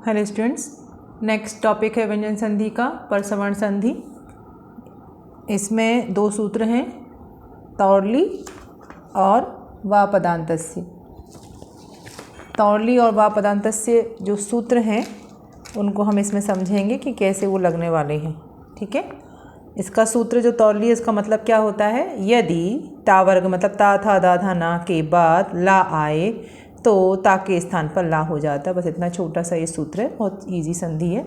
Hello students, next topic है व्यंजन संधि का परसवर्ण संधि। इसमें दो सूत्र हैं, तौरली और वा पदान्तस्य। तौरली और वा पदान्तस्य जो सूत्र हैं उनको हम इसमें समझेंगे कि कैसे वो लगने वाले हैं। ठीक है, इसका सूत्र जो तौरली है इसका मतलब क्या होता है, यदि ता वर्ग मतलब ता था दा था ना के बाद ला आए तो ता के स्थान पर ला हो जाता है। बस इतना छोटा सा ये सूत्र है, बहुत इजी संधि है,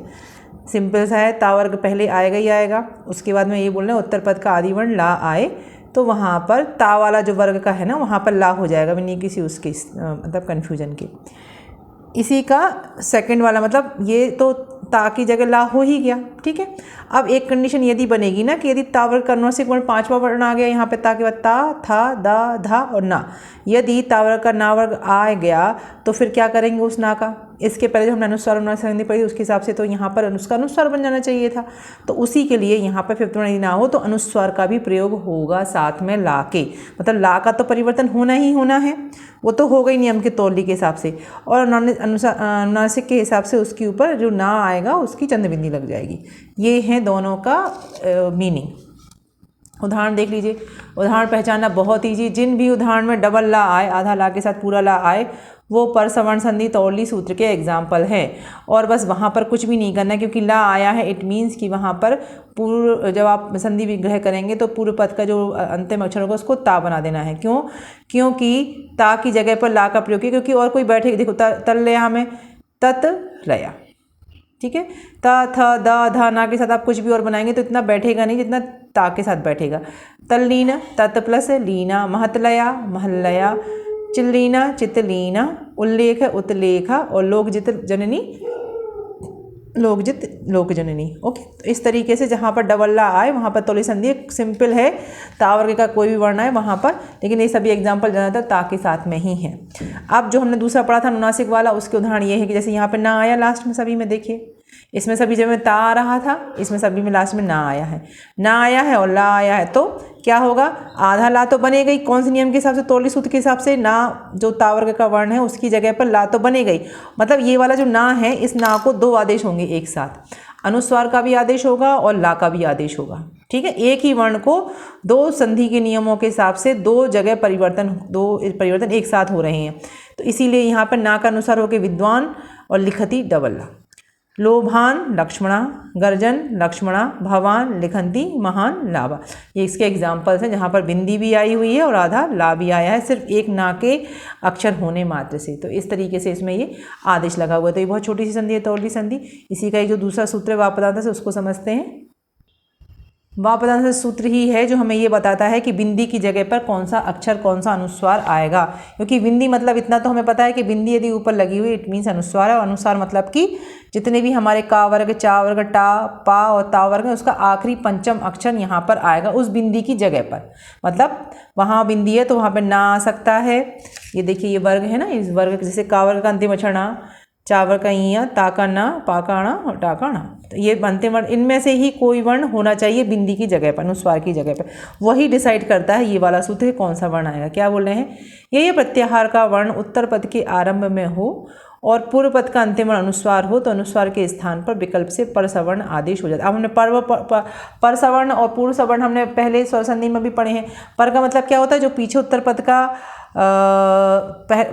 सिंपल सा है। ता वर्ग पहले आएगा ही आएगा, उसके बाद में ये बोल रहे हैं उत्तर पद का आदि वर्ण ला आए तो वहाँ पर ता वाला जो वर्ग का है ना वहाँ पर ला हो जाएगा, बिना किसी उसके मतलब कन्फ्यूजन के। इसी का सेकंड वाला मतलब ये तो ता की जगह ला हो ही गया। ठीक है, अब एक कंडीशन यदि बनेगी ना कि यदि ता वर्ग का अनुनासिक वर्ण पांचवा वर्ण आ गया यहाँ पे ता के बाद ता था दा धा और ना, यदि ता वर्ग का ना वर्ग आ गया तो फिर क्या करेंगे उस ना का। इसके पहले जो हमने अनुस्वार संधि पढ़ी उसके हिसाब से तो यहाँ पर उसका अनुस्वार बन जाना चाहिए था, तो उसी के लिए यहाँ पर फिफ्थ वर्ण यदि ना हो तो अनुस्वार का भी प्रयोग होगा साथ में ला के। मतलब ला का तो परिवर्तन होना ही होना है, वो तो होगा ही नियम के तौरली के हिसाब से, और अनुनासिक के हिसाब से उसके ऊपर जो ना आएगा उसकी चंद्रबिंदी लग जाएगी। ये है दोनों का मीनिंग। उदाहरण देख लीजिए, उदाहरण पहचानना बहुत ईजी। जिन भी उदाहरण में डबल ला आए, आधा ला के साथ पूरा ला आए, वो परसवर्ण संधि तौरली सूत्र के एग्जाम्पल हैं। और बस वहाँ पर कुछ भी नहीं करना क्योंकि ला आया है, इट मीन्स कि वहाँ पर पूर्व जब आप संधि विग्रह करेंगे तो पूर्व पद का जो अंतिम अक्षर होगा उसको ता बना देना है। क्यों? क्योंकि ता की जगह पर ला का प्रयोग किया, क्योंकि और कोई बैठेगा। देखो तल लया में तत लया, ठीक है, ता था दा धा ना के साथ आप कुछ भी और बनाएंगे तो इतना बैठेगा नहीं जितना ता के साथ बैठेगा। तल्लीना तत् प्लस लीना, महतलया महलया, चिल्लीना चितलीना, उल्लेख उत्लेखा और लोकजित जननी लोकजित लोकजननी। ओके, तो इस तरीके से जहाँ पर डबल ला आए वहाँ पर तौरली संधि सिंपल है, ता वर्ग का कोई भी वर्ण आए वहाँ पर, लेकिन ये सभी एग्जाम्पल ज़्यादातर ता के साथ में ही हैं। अब जो हमने दूसरा पढ़ा था अनुनासिक वाला, उसके उदाहरण ये है कि जैसे यहाँ पर ना आया लास्ट में सभी में, देखिए इसमें सभी जब में ता आ रहा था, इसमें सभी में लास्ट में ना आया है, ना आया है और ला आया है, तो क्या होगा, आधा ला तो बनेगा ही। कौन से नियम के हिसाब से? तौरली सूत्र के हिसाब से। ना जो ता वर्ग का वर्ण है उसकी जगह पर ला तो बनेगा ही। मतलब ये वाला जो ना है, इस ना को दो आदेश होंगे एक साथ, अनुस्वार का भी आदेश होगा और ला का भी आदेश होगा। ठीक है, एक ही वर्ण को दो संधि के नियमों के हिसाब से दो जगह परिवर्तन एक साथ हो रहे हैं, तो इसीलिए यहाँ पर ना का अनुसार हो गए विद्वान और लिखती डबल ला। लोभान लक्ष्मणा, गर्जन लक्ष्मणा, भवान लिखंती महान लाभा। ये इसके एग्जाम्पल्स हैं जहाँ पर बिंदी भी आई हुई है और आधा ला भी आया है, सिर्फ एक ना के अक्षर होने मात्र से। तो इस तरीके से इसमें ये आदेश लगा हुआ है। तो ये बहुत छोटी सी संधि है तौरली संधि। इसी का ये जो दूसरा सूत्र है वा पदान्तस्य उसको समझते हैं। वा पदान्तस्य सूत्र ही है जो हमें ये बताता है कि बिंदी की जगह पर कौन सा अक्षर कौन सा अनुस्वार आएगा। क्योंकि बिंदी मतलब इतना तो हमें पता है कि बिंदी यदि ऊपर लगी हुई इट मीन्स अनुस्वार है, और अनुस्वार मतलब कि जितने भी हमारे का वर्ग, चा वर्ग, टा पा और ता वर्ग है उसका आखिरी पंचम अक्षर यहाँ पर आएगा उस बिंदी की जगह पर। मतलब वहाँ बिंदी है तो वहाँ पर ना आ सकता है। ये देखिए ये वर्ग है ना, इस वर्ग जैसे का वर्ग का अंतिम अक्षर ना, चावर का इया, ता का ना, पा का ना और टा का ना, तो ये अंतिम वर्ण, इनमें से ही कोई वर्ण होना चाहिए बिंदी की जगह पर, अनुस्वार की जगह पर। वही डिसाइड करता है ये वाला सूत्र कौन सा वर्ण आएगा। क्या बोल रहे हैं, ये प्रत्याहार का वर्ण उत्तर पद के आरंभ में हो और पूर्व पद का अंतिम वर्ण अनुस्वार हो तो अनुस्वार के स्थान पर विकल्प से परसवर्ण आदेश हो जाता है। अब हमने परसवर्ण और पूर्व सवर्ण हमने पहले स्वर संधि में भी पढ़े हैं। पर का मतलब क्या होता है, जो पीछे उत्तर पद का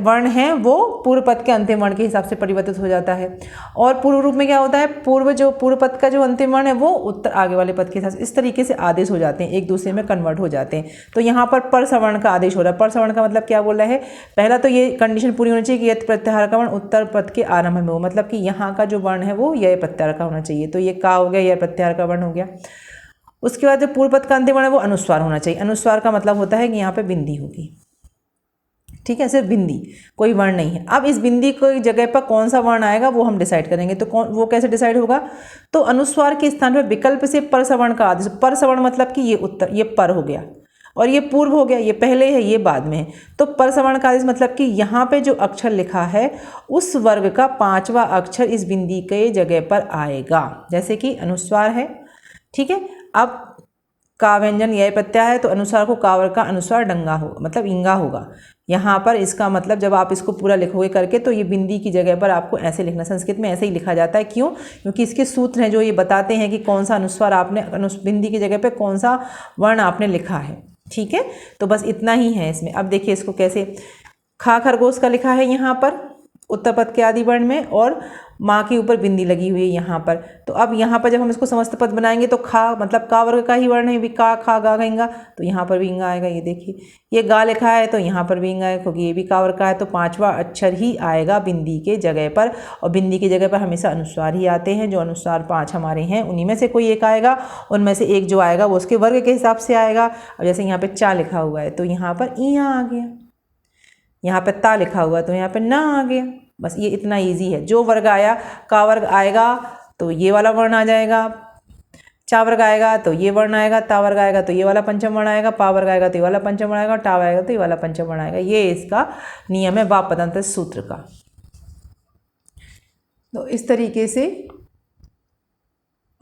वर्ण है वो पूर्व पद के अंतिम वर्ण के हिसाब से परिवर्तित हो जाता है। और पूर्व रूप में क्या होता है, पूर्व पद का जो अंतिम वर्ण है वो उत्तर आगे वाले पद के हिसाब से, इस तरीके से आदेश हो जाते हैं, एक दूसरे में कन्वर्ट हो जाते हैं। तो यहाँ पर परसवर्ण का आदेश हो रहा है। परसवर्ण का मतलब क्या बोल रहा है, पहला तो ये कंडीशन पूरी होनी चाहिए कि यह प्रत्याहार का वर्ण उत्तर पद के आरंभ में हो, मतलब कि यहाँ का जो वर्ण है वो यह प्रत्याहार का होना चाहिए। तो ये का हो गया, यह प्रत्याहार का वर्ण हो गया। उसके बाद जो पूर्व पद का अंतिम वर्ण है वो अनुस्वार होना चाहिए। अनुस्वार का मतलब होता है कि यहाँ पर बिंदी होगी। ठीक है, सिर्फ बिंदी, कोई वर्ण नहीं है। अब इस बिंदी की जगह पर कौन सा वर्ण आएगा वो हम डिसाइड करेंगे। तो वो कैसे डिसाइड होगा, तो अनुस्वार के स्थान पर विकल्प से परसवर्ण का आदेश। परसवर्ण मतलब कि ये उत्तर, ये पर हो गया और ये पूर्व हो गया, ये पहले है ये बाद में है। तो परसवर्ण का आदेश मतलब कि यहाँ पे जो अक्षर लिखा है उस वर्ग का पांचवा अक्षर इस बिंदी के जगह पर आएगा, जैसे कि अनुस्वार है। ठीक है, अब का व्यंजन यह प्रत्यय है तो अनुस्वार को का वर्ग का अनुस्वार डंगा हो मतलब इंगा होगा। यहाँ पर इसका मतलब जब आप इसको पूरा लिखोगे करके तो ये बिंदी की जगह पर आपको ऐसे लिखना, संस्कृत में ऐसे ही लिखा जाता है। क्यों? क्योंकि इसके सूत्र हैं जो ये बताते हैं कि कौन सा अनुस्वार आपने बिंदी की जगह पे कौन सा वर्ण आपने लिखा है। ठीक है, तो बस इतना ही है इसमें। अब देखिए इसको कैसे, खा खरगोश का लिखा है यहाँ पर उत्तर पद के आदि वर्ण में, और माँ के ऊपर बिंदी लगी हुई है यहाँ पर। तो अब यहाँ पर जब हम इसको समस्त पद बनाएंगे तो खा मतलब का वर्ग का ही वर्ण है, भी का खा गा गएंगा, तो यहाँ पर भी इंगा आएगा। ये देखिए, ये गा लिखा है तो यहाँ पर भी इंगा आएगा, क्योंकि ये भी का वर्ग का है, तो पांचवा अक्षर ही आएगा बिंदी के जगह पर। और बिंदी की जगह पर हमेशा अनुस्वार ही आते हैं, जो अनुस्वार 5 हमारे हैं उन्हीं में से कोई एक आएगा, उनमें से एक जो आएगा वो उसके वर्ग के हिसाब से आएगा। अब जैसे यहाँ पर चा लिखा हुआ है तो यहाँ पर ई आ गया, यहाँ पे ता लिखा हुआ है तो यहाँ पे ना आ गया। बस ये इतना इजी है। जो वर्ग आया, का वर्ग आएगा तो ये वाला वर्ण आ जाएगा, चा वर्ग आएगा तो ये वर्ण आएगा, ता वर्ग आएगा तो ये वाला पंचम वर्ण आएगा, पा वर्ग आएगा तो ये वाला पंचम वर्ण आएगा, टा आएगा तो ये वाला पंचम वर्ण आएगा। ये इसका नियम है वाप पदांत सूत्र का। तो इस तरीके से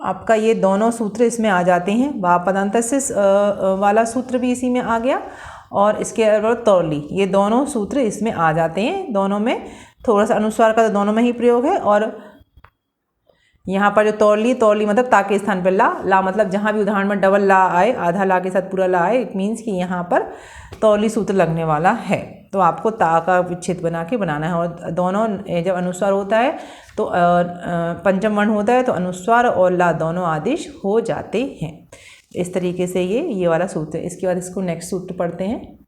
आपका ये दोनों सूत्र इसमें आ जाते हैं। वाप पदांत वाला सूत्र भी इसी में आ गया, और इसके अलावा तौरली, ये दोनों सूत्र इसमें आ जाते हैं। दोनों में थोड़ा सा अनुस्वार का तो दोनों में ही प्रयोग है। और यहाँ पर जो तौरली मतलब ता के स्थान पर ला मतलब जहाँ भी उदाहरण में डबल ला आए, आधा ला के साथ पूरा ला आए, इट मीन्स कि यहाँ पर तौरली सूत्र लगने वाला है। तो आपको ता का विच्छेद बना के बनाना है। और दोनों जब अनुस्वार होता है तो पंचम वर्ण होता है तो अनुस्वार और ला दोनों आदेश हो जाते हैं। इस तरीके से ये वाला सूत्र है। इसके बाद इसको नेक्स्ट सूत्र पढ़ते हैं।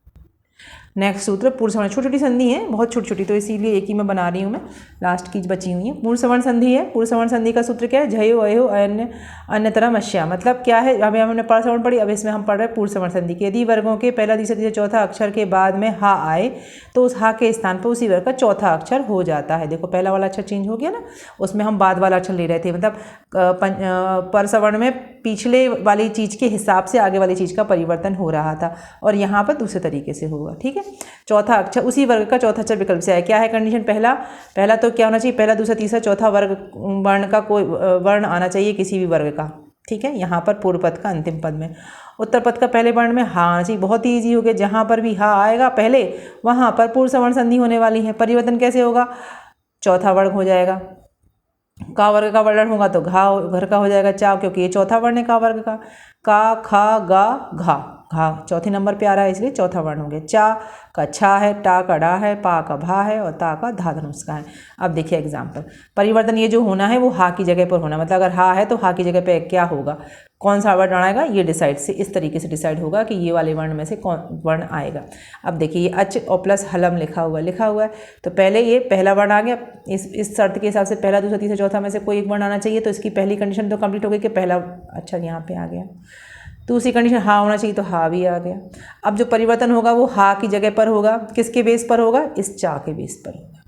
नेक्स्ट सूत्र पूर्ण सवर्ण, छोटी छोटी संधि है, बहुत छोटी छोटी, तो इसीलिए एक ही में बना रही हूँ मैं, लास्ट की बची हुई है। पूर्ण सवर्ण संधि है। पूर्ण सवर्ण संधि का सूत्र क्या है? झयो अयो अन्य अन्यतरम अश्या। मतलब क्या है, अभी हमने पर सवर्ण पढ़ी, अब इसमें हम पढ़ रहे हैं पूर्ण सवर्ण संधि की। यदि वर्गों के पहला तीसरा तीसरा चौथा अक्षर के बाद में हा आए तो उस हा के स्थान पर उसी वर्ग का चौथा अक्षर हो जाता है। देखो पहला वाला अक्षर चेंज हो गया ना, उसमें हम बाद वाला अक्षर ले रहे थे, मतलब पर सवर्ण में पिछले वाली चीज़ के हिसाब से आगे वाली चीज़ का परिवर्तन हो रहा था, और यहाँ पर दूसरे तरीके से होगा। ठीक है, चौथा अक्षर उसी वर्ग का चौथा अक्षर विकल्प से आया। क्या है कंडीशन? पहला तो क्या होना चाहिए? पहला दूसरा तीसरा चौथा वर्ग वर्ण का कोई वर्ण आना चाहिए किसी भी वर्ग का। ठीक है, यहाँ पर पूर्व पद का अंतिम पद में, उत्तर पद का पहले वर्ण में हा आना चाहिए। बहुत ही ईजी हो गया, जहाँ पर भी हा आएगा पहले वहाँ पर पूर्ण सवर्ण संधि होने वाली है। परिवर्तन कैसे होगा? चौथा वर्ग हो जाएगा, का वर्ग का वर्ण होगा तो घा घर का हो जाएगा चा, क्योंकि ये चौथा वर्ण है का वर्ग का। का खा गा घा, घा चौथे नंबर पे आ रहा है इसलिए चौथा वर्ण हो गया। चा का छा है, टा का डा है, पा का भा है, और ता का धा धनुष का है। अब देखिए एग्जाम्पल, परिवर्तन ये जो होना है वो हा की जगह पर होना, मतलब अगर हा है तो हा की जगह पे क्या होगा, कौन सा वर्ण आएगा, ये डिसाइड से इस तरीके से डिसाइड होगा कि ये वाले वर्ण में से कौन वर्ण आएगा। अब देखिए ये अच और प्लस हलम लिखा हुआ है, तो पहले ये पहला वर्ण आ गया। इस शर्त के हिसाब से पहला दूसरा तीसरा चौथा में से कोई एक वर्ण आना चाहिए, तो इसकी पहली कंडीशन तो कंप्लीट हो गई कि पहला अच्छा यहाँ पे आ गया। दूसरी कंडीशन हा होना चाहिए, तो हा भी आ गया। अब जो परिवर्तन होगा वो हा की जगह पर होगा, किसके बेस पर होगा? इस चा के बेस पर होगा।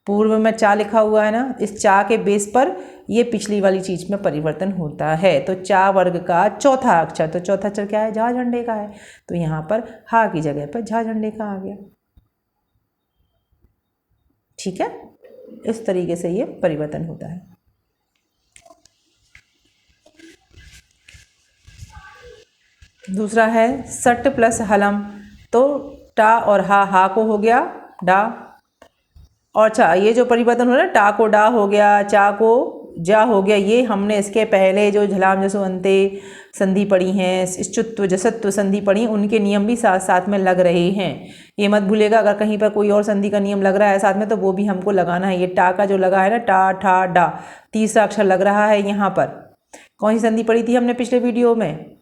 पूर्व में चा लिखा हुआ है ना, इस चा के बेस पर ये पिछली वाली चीज में परिवर्तन होता है। तो चा वर्ग का चौथा अक्षर, तो चौथा अक्षर क्या है? झा झंडे का है, तो यहाँ पर हा की जगह पर झा झंडे का आ गया। ठीक है, इस तरीके से ये परिवर्तन होता है। दूसरा है सट प्लस हलम, तो टा और हा को हो गया डा, और चा, ये जो परिवर्तन हो रहा है टा को डा हो गया, चा को जा हो गया। ये हमने इसके पहले जो झलाम जसो अंते संधि पढ़ी हैं, इश्चुत्व जसत्व संधि पढ़ी, उनके नियम भी साथ साथ में लग रहे हैं। ये मत भूलेगा, अगर कहीं पर कोई और संधि का नियम लग रहा है साथ में तो वो भी हमको लगाना है। ये टा का जो लगा है ना, टा ठा डा, तीसरा अक्षर लग रहा है यहाँ पर। कौन सी संधि पढ़ी थी हमने पिछले वीडियो में?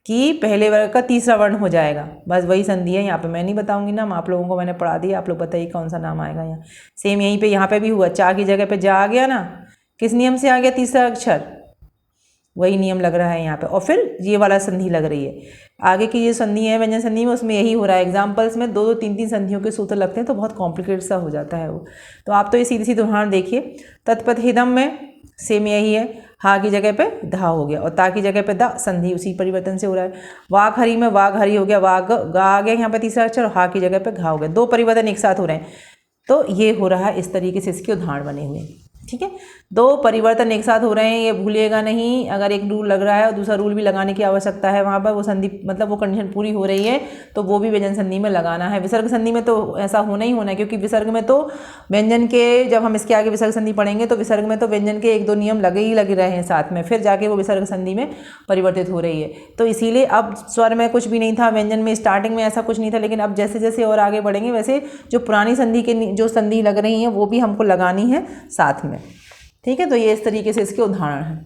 कि पहले वर्ग का तीसरा वर्ण हो जाएगा, बस वही संधि है। यहाँ पे मैं नहीं बताऊंगी नाम, आप लोगों को मैंने पढ़ा दिया, आप लोग बताइए कौन सा नाम आएगा यहाँ। सेम यहीं पे यहाँ पे भी हुआ, चा की जगह पे जा आ गया ना, किस नियम से आ गया? तीसरा अक्षर, वही नियम लग रहा है यहाँ पे। और फिर ये वाला संधि लग रही है। आगे की ये संधि है व्यंजन संधि में, उसमें यही हो रहा है। एग्जाम्पल्स में 2-2 3-3 संधियों के सूत्र लगते हैं तो बहुत कॉम्प्लिकेटेड सा हो जाता है वो। तो आप तो ये सीधी सीधी उदाहरण देखिए। तत्पथ हिदम में सेम यही है, हा की जगह पे धा हो गया और ता की जगह पे दा, संधि उसी परिवर्तन से हो रहा है। वाघ हरी में वाघ हरी हो गया, वाघ गा आ गया यहाँ पे तीसरा अक्षर, हा की जगह पे घा हो गया। 2 परिवर्तन एक साथ हो रहे हैं, तो ये हो रहा है इस तरीके से इसके उदाहरण बने हुए। ठीक है, दो परिवर्तन एक साथ हो रहे हैं, ये भूलिएगा नहीं। अगर एक रूल लग रहा है और दूसरा रूल भी लगाने की आवश्यकता है वहाँ पर, वो संधि मतलब वो कंडीशन पूरी हो रही है तो वो भी व्यंजन संधि में लगाना है। विसर्ग संधि में तो ऐसा होना ही होना है, क्योंकि विसर्ग में तो व्यंजन के, जब हम इसके आगे विसर्ग संधि पढ़ेंगे तो विसर्ग में तो व्यंजन के एक दो नियम लगे रहे हैं साथ में, फिर जाके वो विसर्ग संधि में परिवर्तित हो रही है। तो इसीलिए अब स्वर में कुछ भी नहीं था, व्यंजन में स्टार्टिंग में ऐसा कुछ नहीं था, लेकिन अब जैसे जैसे और आगे बढ़ेंगे वैसे जो पुरानी संधि के जो संधि लग रही हैं वो भी हमको लगानी है साथ में। ठीक है, तो ये इस तरीके से इसके उदाहरण हैं।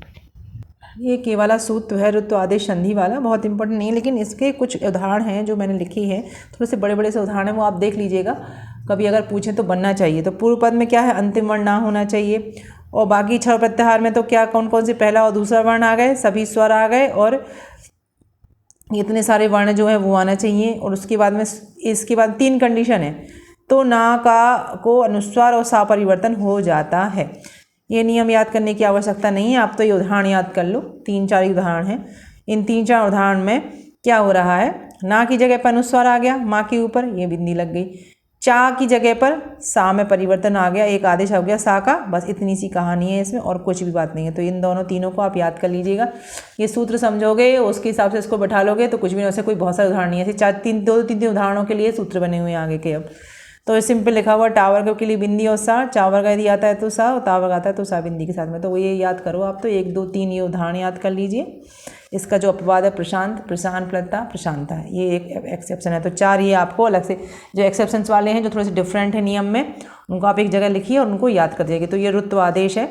ये के वाला सूत्र है ऋतु आदेश संधि वाला, बहुत इंपॉर्टेंट नहीं है, लेकिन इसके कुछ उदाहरण हैं जो मैंने लिखी है, थोड़े से बड़े बड़े से उदाहरण हैं, वो आप देख लीजिएगा, कभी अगर पूछें तो बनना चाहिए। तो पूर्व पद में क्या है, अंतिम वर्ण ना होना चाहिए, और बाकी 6 प्रत्याहार में तो क्या कौन कौन से पहला और दूसरा वर्ण आ गए, सभी स्वर आ गए, और इतने सारे वर्ण जो है वो आना चाहिए। और उसके बाद में इसके बाद 3 कंडीशन है, तो ना का को अनुस्वार और सा परिवर्तन हो जाता है। ये नियम याद करने की आवश्यकता नहीं है, आप तो ये उदाहरण याद कर लो, 3-4 उदाहरण हैं। इन 3-4 उदाहरण में क्या हो रहा है, ना की जगह पर अनुस्वार आ गया, माँ के ऊपर ये बिंदी लग गई, चा की जगह पर सा में परिवर्तन आ गया, एक आदेश हो गया सा का, बस इतनी सी कहानी है इसमें, और कुछ भी बात नहीं है। तो इन दोनों तीनों को आप याद कर लीजिएगा, ये सूत्र समझोगे उसके हिसाब से इसको बैठा लोगे तो कुछ भी नहीं। वैसे कोई बहुत सारे उदाहरण नहीं है, ऐसे 2-3 उदाहरणों के लिए सूत्र बने हुए हैं आगे के। अब तो सिंपल लिखा हुआ टावर के लिए बिंदी और सा, चावर का यदि आता है तो सा, और तावर्ग आता है तो सा बिंदी के साथ में। तो वो ये याद करो आप, तो 1 2 3 ये उदाहरण याद कर लीजिए। इसका जो अपवाद है प्रशांत, प्रशांत प्लता प्रशांता है, ये एक एक्सेप्शन है। तो 4 ये आपको अलग से जो एक्सेप्शंस वाले हैं जो थोड़े से डिफरेंट है नियम में, उनको आप एक जगह लिखिए और उनको याद कर दीजिए। तो ये ऋत्व आदेश है।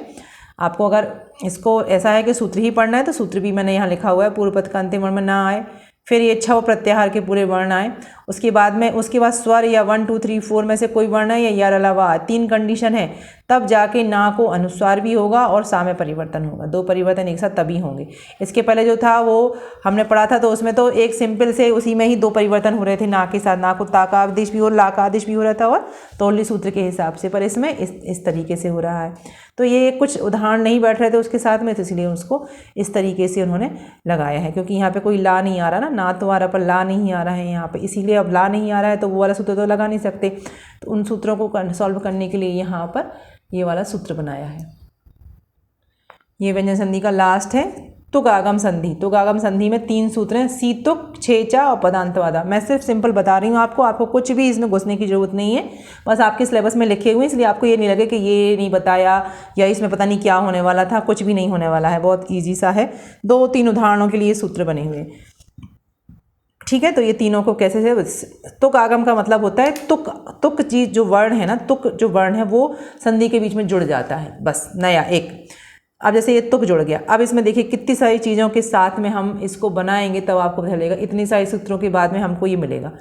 आपको अगर इसको ऐसा है कि सूत्र ही पढ़ना है तो सूत्र भी मैंने यहाँ लिखा हुआ है, पूर्व पद का अंतिम वर्ण में ना आए, फिर ये 6 प्रत्याहार के पूरे वर्ण आए, उसके बाद स्वर या 1 2 3 4 में से कोई वर्ण है या यार अलावा 3 कंडीशन है, तब जाके ना को अनुस्वार भी होगा और सा में परिवर्तन होगा। 2 परिवर्तन एक साथ तभी होंगे। इसके पहले जो था वो हमने पढ़ा था तो उसमें तो एक सिंपल से उसी में ही 2 परिवर्तन हो रहे थे ना के साथ, ना को ता का आदेश भी और ला का आदेश भी हो रहा था और तौली सूत्र के हिसाब से, पर इसमें इस तरीके से हो रहा है। तो ये कुछ उदाहरण नहीं बैठ रहे थे उसके साथ में, तो इसलिए उसको इस तरीके से उन्होंने लगाया है, क्योंकि यहाँ पे कोई ला नहीं आ रहा ना तो आ रहा, पर ला नहीं आ रहा है यहाँ पे, इसीलिए अब ला नहीं आ रहा है तो वो वाला सूत्र तो लगा नहीं सकते। तो उन सूत्रों को सॉल्व करने के लिए यहाँ पर ये वाला सूत्र बनाया है। ये व्यंजन संधि का लास्ट है तुक आगम संधि। तुक आगम संधि में 3 सूत्र हैं, सी तुक, छेचा और पदांतवादा। मैं सिर्फ सिंपल बता रही हूँ आपको कुछ भी इसमें घुसने की जरूरत नहीं है, बस आपके सिलेबस में लिखे हुए, इसलिए आपको ये नहीं लगे कि ये नहीं बताया या इसमें पता नहीं क्या होने वाला था, कुछ भी नहीं होने वाला है, बहुत ईजी सा है। 2-3 उदाहरणों के लिए सूत्र बने हुए, ठीक है। तो ये तीनों को कैसे से, तुक आगम का मतलब होता है तुक चीज जो वर्ण है ना, तुक जो वर्ण है वो संधि के बीच में जुड़ जाता है, बस नया एक। अब जैसे ये तुक जुड़ गया, अब इसमें देखिए कितनी सारी चीज़ों के साथ में हम इसको बनाएंगे तब आपको पता चलेगा, इतनी सारी सूत्रों के बाद में हमको ये मिलेगा।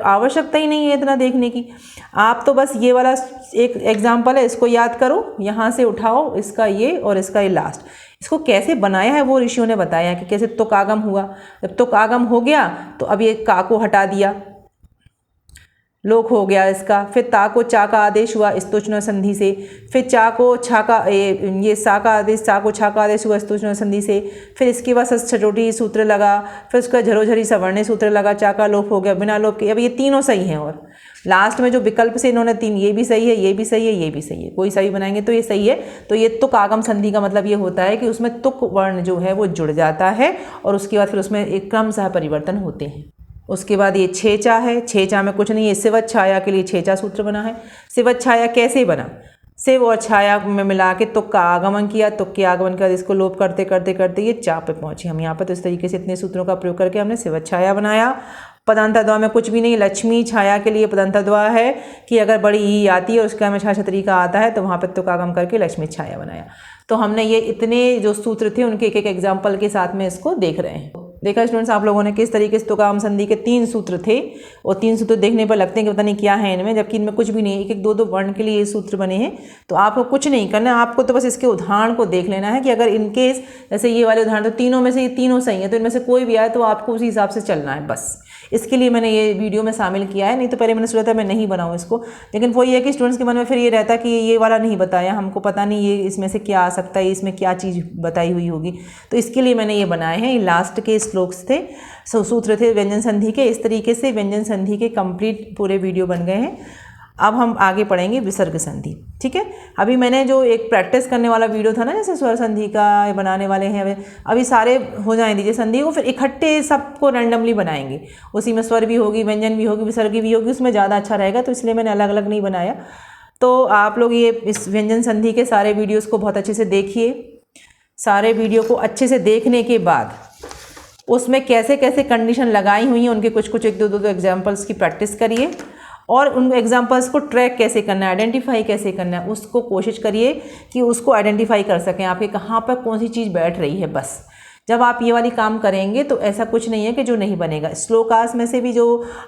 आवश्यकता ही नहीं है इतना देखने की, आप तो बस ये वाला एक एग्जाम्पल है इसको याद करो, यहाँ से उठाओ इसका ये और इसका ये लास्ट, इसको कैसे बनाया है वो ऋषियों ने बताया कि कैसे तुक आगम हुआ। जब तुक आगम हो गया तो अब ये का को हटा दिया, लोक हो गया इसका, फिर ता को चा का आदेश हुआ स्तुचन संधि से, फिर चा को छा का ये सा का आदेश, चा को छा का आदेश हुआ स्तुचन संधि से, फिर इसके बाद छठोटी सूत्र लगा, फिर उसका झरोझरी सवर्णे सूत्र लगा, चा का लोप हो गया बिना लोप के। अब ये तीनों सही हैं और लास्ट में जो विकल्प से इन्होंने 3, ये भी सही है, ये भी सही है, ये भी सही है, कोई सही बनाएंगे तो ये सही है। तो ये तुक आगम संधि का मतलब ये होता है कि उसमें तुक वर्ण जो है वो जुड़ जाता है और उसके बाद फिर उसमें एक क्रमशः परिवर्तन होते हैं। उसके बाद ये छेचा है, छेचा में कुछ नहीं है, सिवत छाया के लिए छेचा सूत्र बना है। सिवत छाया कैसे बना, शिव और छाया में मिला के तुक का आगमन किया, तुक के आगमन के बाद इसको लोप करते करते करते ये चा पे पहुंचे हम यहाँ पर। तो इस तरीके से इतने सूत्रों का प्रयोग करके हमने शिवत छाया बनाया। पदांतद्वा में कुछ भी नहीं, लक्ष्मी छाया के लिए पदांतद्वा है कि अगर बड़ी ई आती है और उसका हमेशा छतरी का आता है तो वहाँ पर तुक आगम करके लक्ष्मी छाया बनाया। तो हमने ये इतने जो सूत्र थे उनके एक एक एग्जाम्पल के साथ में इसको देख रहे हैं। देखा स्टूडेंट्स आप लोगों ने किस तरीके से तुक आगम संधि के 3 सूत्र थे और 3 सूत्र देखने पर लगते हैं कि पता नहीं क्या है इनमें, जबकि इनमें कुछ भी नहीं है, एक एक 2 वर्ण के लिए ये सूत्र बने हैं। तो आपको कुछ नहीं करना, आपको तो बस इसके उदाहरण को देख लेना है कि अगर इनकेस जैसे ये वाले उदाहरण तो तीनों में से ये तीनों सही है, तो इनमें से कोई भी आए तो आपको उसी हिसाब से चलना है, बस इसके लिए मैंने ये वीडियो में शामिल किया है। नहीं तो पहले मैंने सोचा था मैं नहीं बनाऊँ इसको, लेकिन वो ये है कि स्टूडेंट्स के मन में फिर ये रहता कि ये वाला नहीं बताया, हमको पता नहीं ये इसमें से क्या आ सकता है, इसमें क्या चीज़ बताई हुई होगी, तो इसके लिए मैंने ये बनाए हैं। ये लास्ट के श्लोक्स थे, सूत्र थे व्यंजन संधि के। इस तरीके से व्यंजन संधि के कंप्लीट पूरे वीडियो बन गए हैं। अब हम आगे पढ़ेंगे विसर्ग संधि। ठीक है, अभी मैंने जो एक प्रैक्टिस करने वाला वीडियो था ना, जैसे स्वर संधि का बनाने वाले हैं, अभी सारे हो जाए दीजिए संधि को, फिर इकट्ठे सबको रैंडमली बनाएंगे। उसी में स्वर भी होगी, व्यंजन भी होगी, विसर्ग भी होगी, उसमें ज़्यादा अच्छा रहेगा, तो इसलिए मैंने अलग अलग नहीं बनाया। तो आप लोग ये इस व्यंजन संधि के सारे वीडियोज़ को बहुत अच्छे से देखिए। सारे वीडियो को अच्छे से देखने के बाद उसमें कैसे कैसे कंडीशन लगाई हुई हैं उनके कुछ कुछ एक दो एग्जाम्पल्स की प्रैक्टिस करिए, और उन एग्जाम्पल्स को ट्रैक कैसे करना है, आइडेंटिफाई कैसे करना है, उसको कोशिश करिए कि उसको आइडेंटिफाई कर सकें आपके कहाँ पर कौन सी चीज़ बैठ रही है। बस जब आप ये वाली काम करेंगे तो ऐसा कुछ नहीं है कि जो नहीं बनेगा। श्लोकास में से भी जो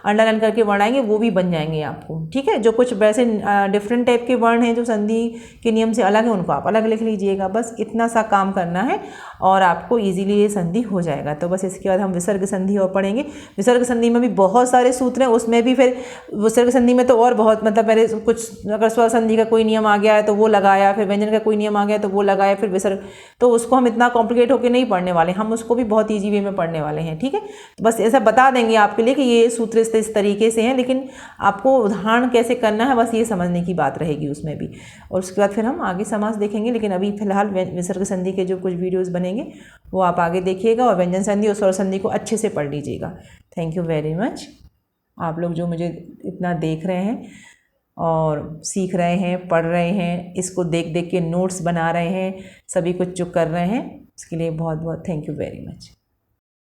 अंडरलाइन करके वर्ण आएंगे वो भी बन जाएंगे आपको। ठीक है, जो कुछ वैसे डिफरेंट टाइप के वर्ण हैं जो संधि के नियम से अलग है, उनको आप अलग लिख लीजिएगा। बस इतना सा काम करना है और आपको ईजिली ये संधि हो जाएगा। तो बस इसके बाद हम विसर्ग संधि और पढ़ेंगे। विसर्ग संधि में भी बहुत सारे सूत्र हैं, उसमें भी फिर विसर्ग संधि में तो और बहुत, मतलब पहले कुछ अगर स्वर संधि का कोई नियम आ गया है तो वो लगाया, फिर व्यंजन का कोई नियम आ गया तो वो लगाया, फिर विसर्ग, तो उसको हम इतना कॉम्प्लिकेट होकर नहीं पढ़ने वाले, हम उसको भी बहुत ईजी वे में पढ़ने वाले हैं। ठीक है, तो बस ऐसा बता देंगे आपके लिए कि ये सूत्र इस तरीके से हैं, लेकिन आपको उदाहरण कैसे करना है बस ये समझने की बात रहेगी उसमें भी। और उसके बाद फिर हम आगे समास देखेंगे, लेकिन अभी फिलहाल विसर्ग संधि के जो कुछ वीडियोज़ बनेंगे वो आप आगे देखिएगा, और व्यंजन संधि और स्वर संधि को अच्छे से पढ़ लीजिएगा। Thank you very much. आप लोग जो मुझे इतना देख रहे हैं और सीख रहे हैं, पढ़ रहे हैं, इसको देख देख के नोट्स बना रहे हैं, सभी कुछ जो कर रहे हैं, उसके लिए बहुत बहुत थैंक यू वेरी मच।